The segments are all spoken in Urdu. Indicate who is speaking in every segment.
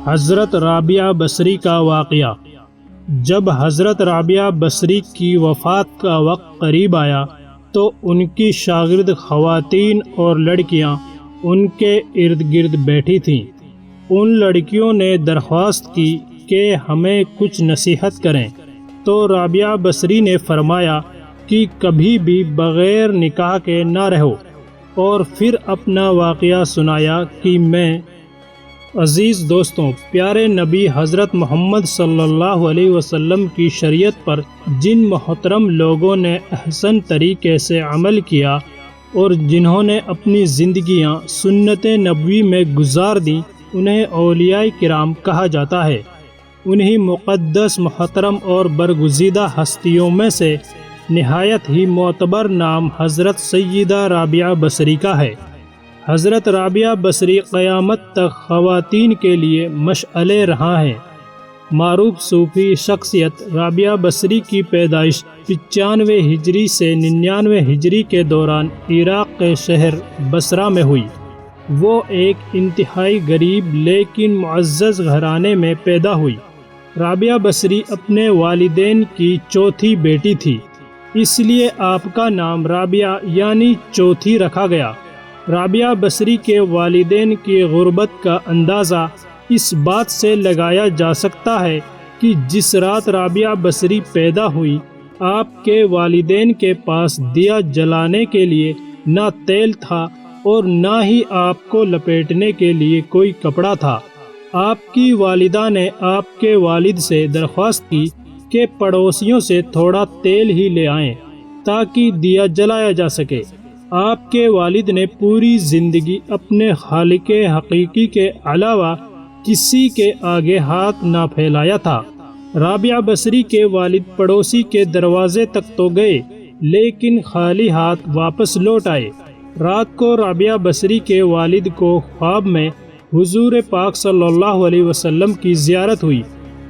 Speaker 1: حضرت رابعہ بصری کا واقعہ۔ جب حضرت رابعہ بصری کی وفات کا وقت قریب آیا تو ان کی شاگرد خواتین اور لڑکیاں ان کے ارد گرد بیٹھی تھیں۔ ان لڑکیوں نے درخواست کی کہ ہمیں کچھ نصیحت کریں، تو رابعہ بصری نے فرمایا کہ کبھی بھی بغیر نکاح کے نہ رہو، اور پھر اپنا واقعہ سنایا کہ میں عزیز دوستوں، پیارے نبی حضرت محمد صلی اللہ علیہ وسلم کی شریعت پر جن محترم لوگوں نے احسن طریقے سے عمل کیا اور جنہوں نے اپنی زندگیاں سنت نبوی میں گزار دیں، انہیں اولیاء کرام کہا جاتا ہے۔ انہی مقدس، محترم اور برگزیدہ ہستیوں میں سے نہایت ہی معتبر نام حضرت سیدہ رابعہ بصری کا ہے۔ حضرت رابعہ بصری قیامت تک خواتین کے لیے مشعل رہا ہیں۔ معروف صوفی شخصیت رابعہ بصری کی پیدائش 95 ہجری سے 99 ہجری کے دوران عراق کے شہر بصرہ میں ہوئی۔ وہ ایک انتہائی غریب لیکن معزز گھرانے میں پیدا ہوئی۔ رابعہ بصری اپنے والدین کی چوتھی بیٹی تھی، اس لیے آپ کا نام رابعہ یعنی چوتھی رکھا گیا۔ رابعہ بصری کے والدین کی غربت کا اندازہ اس بات سے لگایا جا سکتا ہے کہ جس رات رابعہ بصری پیدا ہوئی، آپ کے والدین کے پاس دیا جلانے کے لیے نہ تیل تھا اور نہ ہی آپ کو لپیٹنے کے لیے کوئی کپڑا تھا۔ آپ کی والدہ نے آپ کے والد سے درخواست کی کہ پڑوسیوں سے تھوڑا تیل ہی لے آئیں تاکہ دیا جلایا جا سکے۔ آپ کے والد نے پوری زندگی اپنے خالق حقیقی کے علاوہ کسی کے آگے ہاتھ نہ پھیلایا تھا۔ رابعہ بصری کے والد پڑوسی کے دروازے تک تو گئے لیکن خالی ہاتھ واپس لوٹ آئے۔ رات کو رابعہ بصری کے والد کو خواب میں حضور پاک صلی اللہ علیہ وسلم کی زیارت ہوئی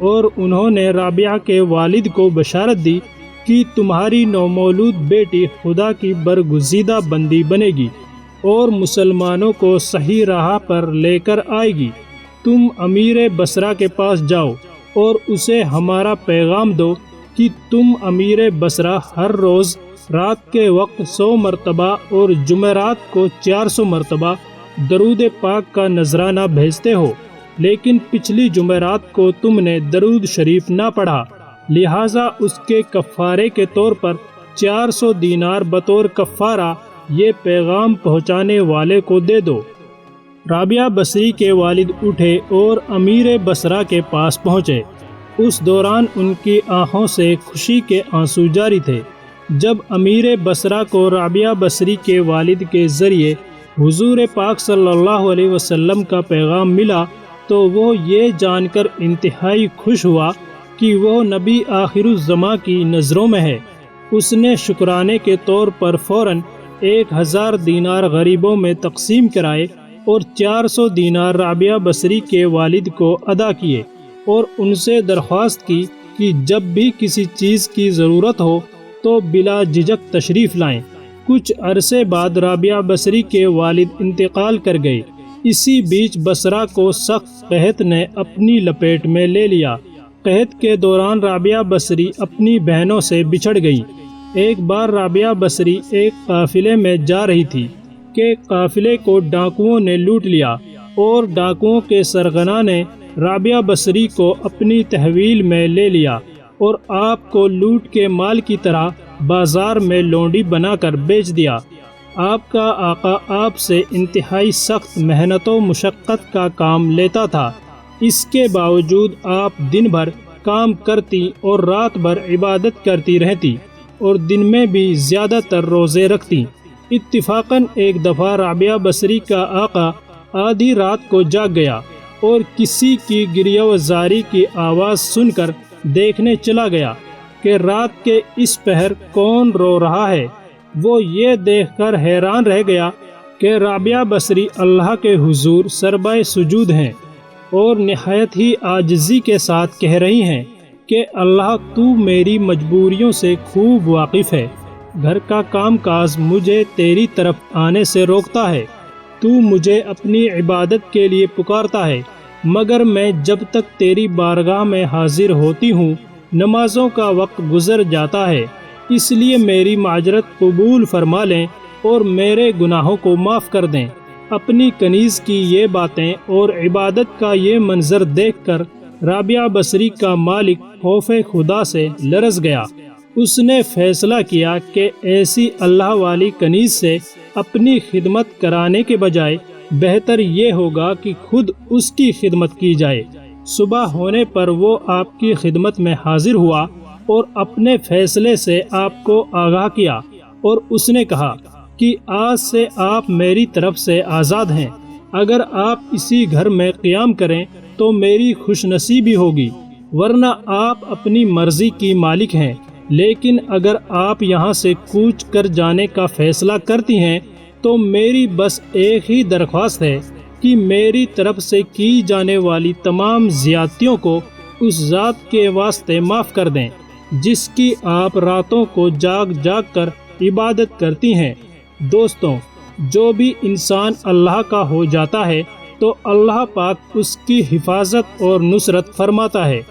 Speaker 1: اور انہوں نے رابعہ کے والد کو بشارت دی کہ تمہاری نومولود بیٹی خدا کی برگزیدہ بندی بنے گی اور مسلمانوں کو صحیح راہ پر لے کر آئے گی۔ تم امیر بصرہ کے پاس جاؤ اور اسے ہمارا پیغام دو کہ تم امیر بصرہ ہر روز رات کے وقت 100 مرتبہ اور جمعرات کو 400 مرتبہ درود پاک کا نذرانہ بھیجتے ہو، لیکن پچھلی جمعرات کو تم نے درود شریف نہ پڑھا، لہٰذا اس کے کفارے کے طور پر 400 دینار بطور کفارہ یہ پیغام پہنچانے والے کو دے دو۔ رابعہ بصری کے والد اٹھے اور امیر بصرہ کے پاس پہنچے۔ اس دوران ان کی آنکھوں سے خوشی کے آنسو جاری تھے۔ جب امیر بصرہ کو رابعہ بصری کے والد کے ذریعے حضور پاک صلی اللہ علیہ وسلم کا پیغام ملا تو وہ یہ جان کر انتہائی خوش ہوا کہ وہ نبی آخر الزماں کی نظروں میں ہے۔ اس نے شکرانے کے طور پر فوراً 1000 دینار غریبوں میں تقسیم کرائے اور 400 دینار رابعہ بصری کے والد کو ادا کیے اور ان سے درخواست کی کہ جب بھی کسی چیز کی ضرورت ہو تو بلا جھجک تشریف لائیں۔ کچھ عرصے بعد رابعہ بصری کے والد انتقال کر گئے۔ اسی بیچ بصرہ کو سخت قحط نے اپنی لپیٹ میں لے لیا۔ قحط کے دوران رابعہ بصری اپنی بہنوں سے بچھڑ گئی۔ ایک بار رابعہ بصری ایک قافلے میں جا رہی تھی کہ قافلے کو ڈاکوؤں نے لوٹ لیا اور ڈاکوؤں کے سرغنہ نے رابعہ بصری کو اپنی تحویل میں لے لیا اور آپ کو لوٹ کے مال کی طرح بازار میں لونڈی بنا کر بیچ دیا۔ آپ کا آقا آپ سے انتہائی سخت محنت و مشقت کا کام لیتا تھا، اس کے باوجود آپ دن بھر کام کرتی اور رات بھر عبادت کرتی رہتی اور دن میں بھی زیادہ تر روزے رکھتی۔ اتفاقاً ایک دفعہ رابعہ بصری کا آقا آدھی رات کو جاگ گیا اور کسی کی گریہ و زاری کی آواز سن کر دیکھنے چلا گیا کہ رات کے اس پہر کون رو رہا ہے۔ وہ یہ دیکھ کر حیران رہ گیا کہ رابعہ بصری اللہ کے حضور سربہ سجود ہیں اور نہایت ہی عاجزی کے ساتھ کہہ رہی ہیں کہ اللہ تو میری مجبوریوں سے خوب واقف ہے، گھر کا کام کاج مجھے تیری طرف آنے سے روکتا ہے، تو مجھے اپنی عبادت کے لیے پکارتا ہے مگر میں جب تک تیری بارگاہ میں حاضر ہوتی ہوں نمازوں کا وقت گزر جاتا ہے، اس لیے میری معذرت قبول فرما لیں اور میرے گناہوں کو معاف کر دیں۔ اپنی کنیز کی یہ باتیں اور عبادت کا یہ منظر دیکھ کر رابعہ بصری کا مالک خوف خدا سے لرز گیا۔ اس نے فیصلہ کیا کہ ایسی اللہ والی کنیز سے اپنی خدمت کرانے کے بجائے بہتر یہ ہوگا کہ خود اس کی خدمت کی جائے۔ صبح ہونے پر وہ آپ کی خدمت میں حاضر ہوا اور اپنے فیصلے سے آپ کو آگاہ کیا، اور اس نے کہا کہ آج سے آپ میری طرف سے آزاد ہیں۔ اگر آپ اسی گھر میں قیام کریں تو میری خوش نصیبی ہوگی، ورنہ آپ اپنی مرضی کی مالک ہیں۔ لیکن اگر آپ یہاں سے کوچ کر جانے کا فیصلہ کرتی ہیں تو میری بس ایک ہی درخواست ہے کہ میری طرف سے کی جانے والی تمام زیادتیوں کو اس ذات کے واسطے معاف کر دیں جس کی آپ راتوں کو جاگ جاگ کر عبادت کرتی ہیں۔ دوستوں، جو بھی انسان اللہ کا ہو جاتا ہے تو اللہ پاک اس کی حفاظت اور نصرت فرماتا ہے،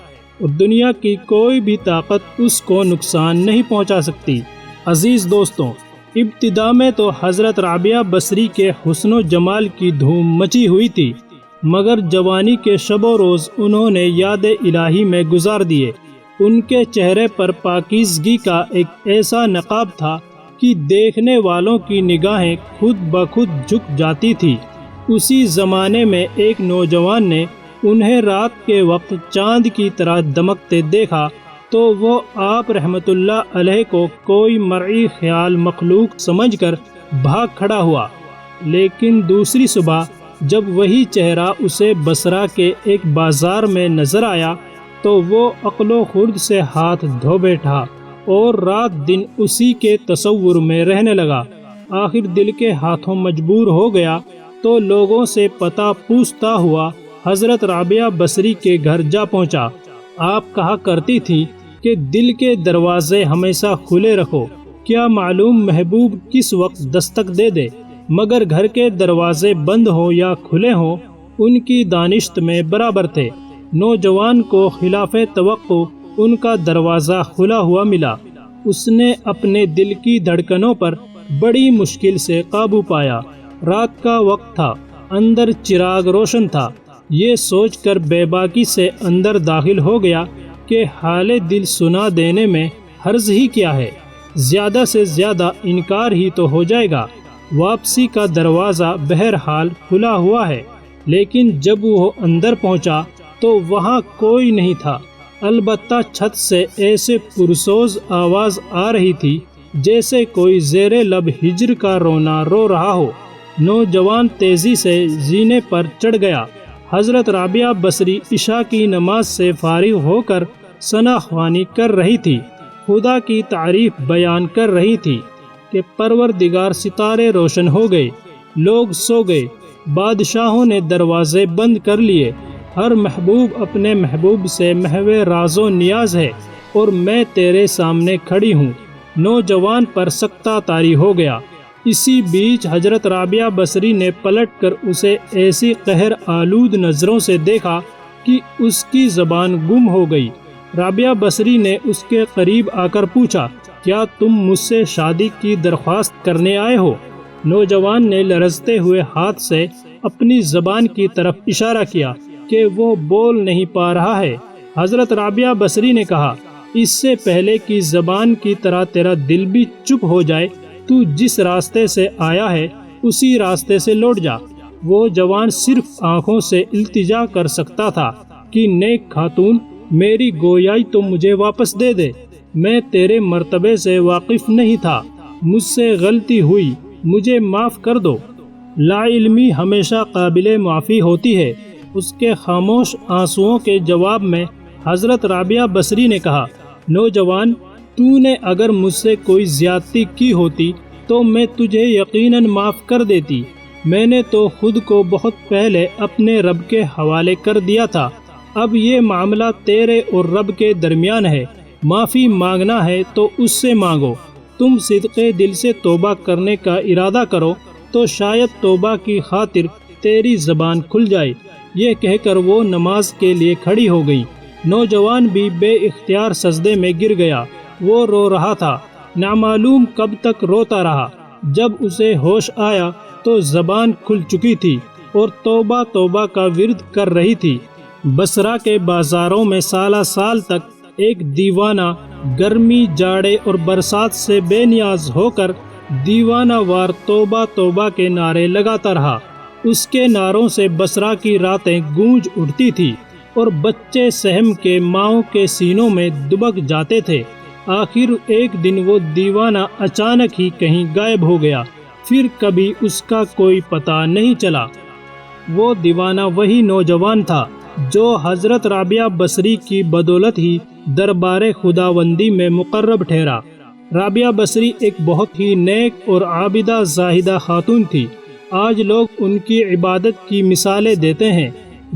Speaker 1: اور دنیا کی کوئی بھی طاقت اس کو نقصان نہیں پہنچا سکتی۔ عزیز دوستوں، ابتدا میں تو حضرت رابعہ بصری کے حسن و جمال کی دھوم مچی ہوئی تھی، مگر جوانی کے شب و روز انہوں نے یاد الہی میں گزار دیے۔ ان کے چہرے پر پاکیزگی کا ایک ایسا نقاب تھا کہ دیکھنے والوں کی نگاہیں خود بخود جھک جاتی تھی۔ اسی زمانے میں ایک نوجوان نے انہیں رات کے وقت چاند کی طرح دمکتے دیکھا تو وہ آپ رحمت اللہ علیہ کو کوئی مرعی خیال مخلوق سمجھ کر بھاگ کھڑا ہوا، لیکن دوسری صبح جب وہی چہرہ اسے بصرہ کے ایک بازار میں نظر آیا تو وہ عقل و خرد سے ہاتھ دھو بیٹھا اور رات دن اسی کے تصور میں رہنے لگا۔ آخر دل کے ہاتھوں مجبور ہو گیا تو لوگوں سے پتہ پوچھتا ہوا حضرت رابعہ بصری کے گھر جا پہنچا۔ آپ کہا کرتی تھی کہ دل کے دروازے ہمیشہ کھلے رکھو، کیا معلوم محبوب کس وقت دستک دے دے، مگر گھر کے دروازے بند ہوں یا کھلے ہوں ان کی دانشت میں برابر تھے۔ نوجوان کو خلاف توقع ان کا دروازہ کھلا ہوا ملا۔ اس نے اپنے دل کی دھڑکنوں پر بڑی مشکل سے قابو پایا۔ رات کا وقت تھا، اندر چراغ روشن تھا۔ یہ سوچ کر بے باکی سے اندر داخل ہو گیا کہ حال دل سنا دینے میں حرج ہی کیا ہے، زیادہ سے زیادہ انکار ہی تو ہو جائے گا۔ واپسی کا دروازہ بہرحال کھلا ہوا ہے، لیکن جب وہ اندر پہنچا تو وہاں کوئی نہیں تھا، البتہ چھت سے ایسے پرسوز آواز آ رہی تھی جیسے کوئی زیر لب ہجر کا رونا رو رہا ہو۔ نوجوان تیزی سے زینے پر چڑھ گیا۔ حضرت رابعہ بصری عشاء کی نماز سے فارغ ہو کر ثنا خوانی کر رہی تھی، خدا کی تعریف بیان کر رہی تھی کہ پروردگار ستارے روشن ہو گئے، لوگ سو گئے، بادشاہوں نے دروازے بند کر لیے، ہر محبوب اپنے محبوب سے محو راز و نیاز ہے، اور میں تیرے سامنے کھڑی ہوں۔ نوجوان پر سکتہ طاری ہو گیا۔ اسی بیچ حضرت رابعہ بصری نے پلٹ کر اسے ایسی قہر آلود نظروں سے دیکھا کہ اس کی زبان گم ہو گئی۔ رابعہ بصری نے اس کے قریب آ کر پوچھا، کیا تم مجھ سے شادی کی درخواست کرنے آئے ہو؟ نوجوان نے لرزتے ہوئے ہاتھ سے اپنی زبان کی طرف اشارہ کیا کہ وہ بول نہیں پا رہا ہے۔ حضرت رابعہ بصری نے کہا، اس سے پہلے کہ زبان کی طرح تیرا دل بھی چپ ہو جائے، تو جس راستے سے آیا ہے اسی راستے سے لوٹ جا۔ وہ جوان صرف آنکھوں سے التجا کر سکتا تھا کہ نیک خاتون، میری گویائی تو مجھے واپس دے دے، میں تیرے مرتبے سے واقف نہیں تھا، مجھ سے غلطی ہوئی، مجھے معاف کر دو۔ لا علمی ہمیشہ قابل معافی ہوتی ہے۔ اس کے خاموش آنسوؤں کے جواب میں حضرت رابعہ بصری نے کہا، نوجوان، تو نے اگر مجھ سے کوئی زیادتی کی ہوتی تو میں تجھے یقیناً معاف کر دیتی۔ میں نے تو خود کو بہت پہلے اپنے رب کے حوالے کر دیا تھا۔ اب یہ معاملہ تیرے اور رب کے درمیان ہے، معافی مانگنا ہے تو اس سے مانگو۔ تم صدقے دل سے توبہ کرنے کا ارادہ کرو تو شاید توبہ کی خاطر تیری زبان کھل جائے۔ یہ کہہ کر وہ نماز کے لیے کھڑی ہو گئی۔ نوجوان بھی بے اختیار سجدے میں گر گیا۔ وہ رو رہا تھا، نامعلوم کب تک روتا رہا۔ جب اسے ہوش آیا تو زبان کھل چکی تھی اور توبہ توبہ کا ورد کر رہی تھی۔ بصرہ کے بازاروں میں سالہ سال تک ایک دیوانہ گرمی، جاڑے اور برسات سے بے نیاز ہو کر دیوانہ وار توبہ توبہ کے نعرے لگاتا رہا۔ اس کے نعروں سے بصرہ کی راتیں گونج اٹھتی تھی اور بچے سہم کے ماؤں کے سینوں میں دبک جاتے تھے۔ آخر ایک دن وہ دیوانہ اچانک ہی کہیں غائب ہو گیا، پھر کبھی اس کا کوئی پتہ نہیں چلا۔ وہ دیوانہ وہی نوجوان تھا جو حضرت رابعہ بصری کی بدولت ہی دربار خداوندی میں مقرب ٹھہرا۔ رابعہ بصری ایک بہت ہی نیک اور عابدہ زاہدہ خاتون تھی۔ آج لوگ ان کی عبادت کی مثالیں دیتے ہیں۔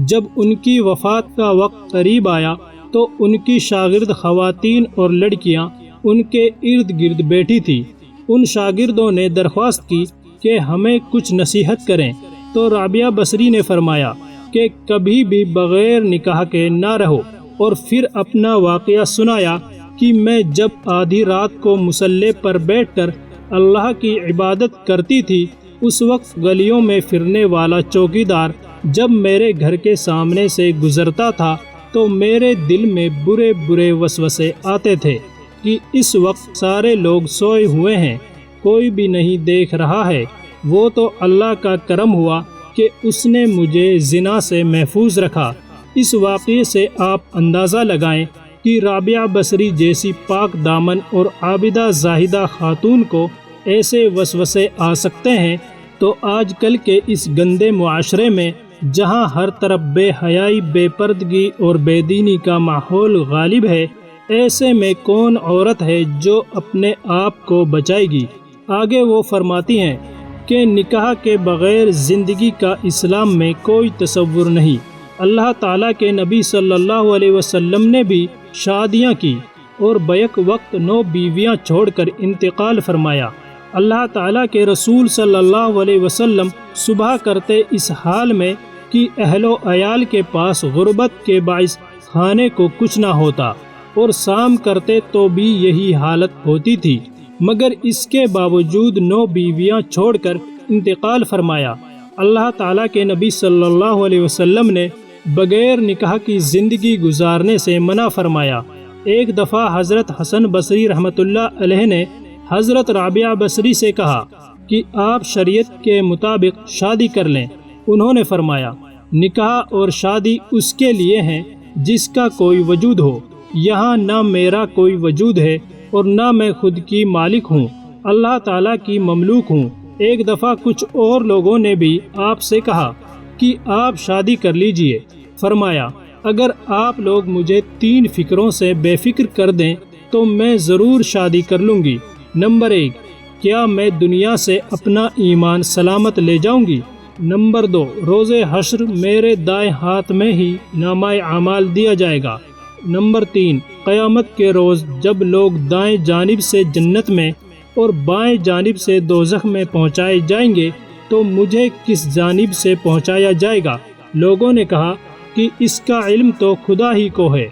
Speaker 1: جب ان کی وفات کا وقت قریب آیا تو ان کی شاگرد خواتین اور لڑکیاں ان کے ارد گرد بیٹھی تھیں۔ ان شاگردوں نے درخواست کی کہ ہمیں کچھ نصیحت کریں، تو رابعہ بصری نے فرمایا کہ کبھی بھی بغیر نکاح کے نہ رہو، اور پھر اپنا واقعہ سنایا کہ میں جب آدھی رات کو مصلی پر بیٹھ کر اللہ کی عبادت کرتی تھی، اس وقت گلیوں میں پھرنے والا چوکیدار جب میرے گھر کے سامنے سے گزرتا تھا تو میرے دل میں برے برے وسوسے آتے تھے کہ اس وقت سارے لوگ سوئے ہوئے ہیں، کوئی بھی نہیں دیکھ رہا ہے۔ وہ تو اللہ کا کرم ہوا کہ اس نے مجھے زنا سے محفوظ رکھا۔ اس واقعے سے آپ اندازہ لگائیں کہ رابعہ بصری جیسی پاک دامن اور عابدہ زاہدہ خاتون کو ایسے وسوسے آ سکتے ہیں، تو آج کل کے اس گندے معاشرے میں جہاں ہر طرف بے حیائی، بے پردگی اور بے دینی کا ماحول غالب ہے، ایسے میں کون عورت ہے جو اپنے آپ کو بچائے گی؟ آگے وہ فرماتی ہیں کہ نکاح کے بغیر زندگی کا اسلام میں کوئی تصور نہیں۔ اللہ تعالیٰ کے نبی صلی اللہ علیہ وسلم نے بھی شادیاں کی اور بیک وقت 9 بیویاں چھوڑ کر انتقال فرمایا۔ اللہ تعالیٰ کے رسول صلی اللہ علیہ وسلم صبح کرتے اس حال میں کہ اہل و عیال کے پاس غربت کے باعث کھانے کو کچھ نہ ہوتا، اور شام کرتے تو بھی یہی حالت ہوتی تھی، مگر اس کے باوجود 9 بیویاں چھوڑ کر انتقال فرمایا۔ اللہ تعالیٰ کے نبی صلی اللہ علیہ وسلم نے بغیر نکاح کی زندگی گزارنے سے منع فرمایا۔ ایک دفعہ حضرت حسن بصری رحمۃ اللہ علیہ نے حضرت رابعہ بصری سے کہا کہ آپ شریعت کے مطابق شادی کر لیں۔ انہوں نے فرمایا، نکاح اور شادی اس کے لیے ہیں جس کا کوئی وجود ہو، یہاں نہ میرا کوئی وجود ہے اور نہ میں خود کی مالک ہوں، اللہ تعالیٰ کی مملوک ہوں۔ ایک دفعہ کچھ اور لوگوں نے بھی آپ سے کہا کہ آپ شادی کر لیجئے۔ فرمایا، اگر آپ لوگ مجھے 3 فکروں سے بے فکر کر دیں تو میں ضرور شادی کر لوں گی۔ نمبر 1، کیا میں دنیا سے اپنا ایمان سلامت لے جاؤں گی؟ نمبر 2، روز حشر میرے دائیں ہاتھ میں ہی نامہ اعمال دیا جائے گا۔ نمبر 3، قیامت کے روز جب لوگ دائیں جانب سے جنت میں اور بائیں جانب سے دوزخ میں پہنچائے جائیں گے تو مجھے کس جانب سے پہنچایا جائے گا؟ لوگوں نے کہا کہ اس کا علم تو خدا ہی کو ہے۔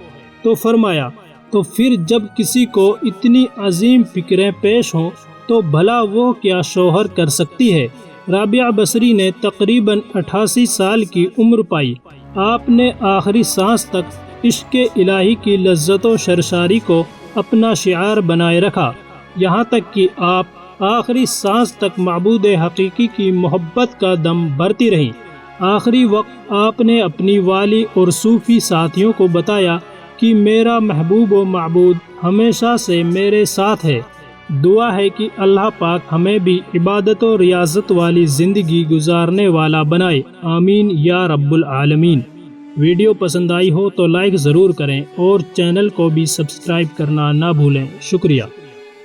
Speaker 1: تو فرمایا، تو پھر جب کسی کو اتنی عظیم فکریں پیش ہوں تو بھلا وہ کیا شوہر کر سکتی ہے؟ رابعہ بصری نے تقریباً 88 سال کی عمر پائی۔ آپ نے آخری سانس تک عشق الہی کی لذت و سرشاری کو اپنا شعار بنائے رکھا، یہاں تک کہ آپ آخری سانس تک معبود حقیقی کی محبت کا دم بھرتی رہیں۔ آخری وقت آپ نے اپنی والی اور صوفی ساتھیوں کو بتایا کہ میرا محبوب و معبود ہمیشہ سے میرے ساتھ ہے۔ دعا ہے کہ اللہ پاک ہمیں بھی عبادت و ریاضت والی زندگی گزارنے والا بنائے، آمین یا رب العالمین۔ ویڈیو پسند آئی ہو تو لائک ضرور کریں اور چینل کو بھی سبسکرائب کرنا نہ بھولیں۔ شکریہ۔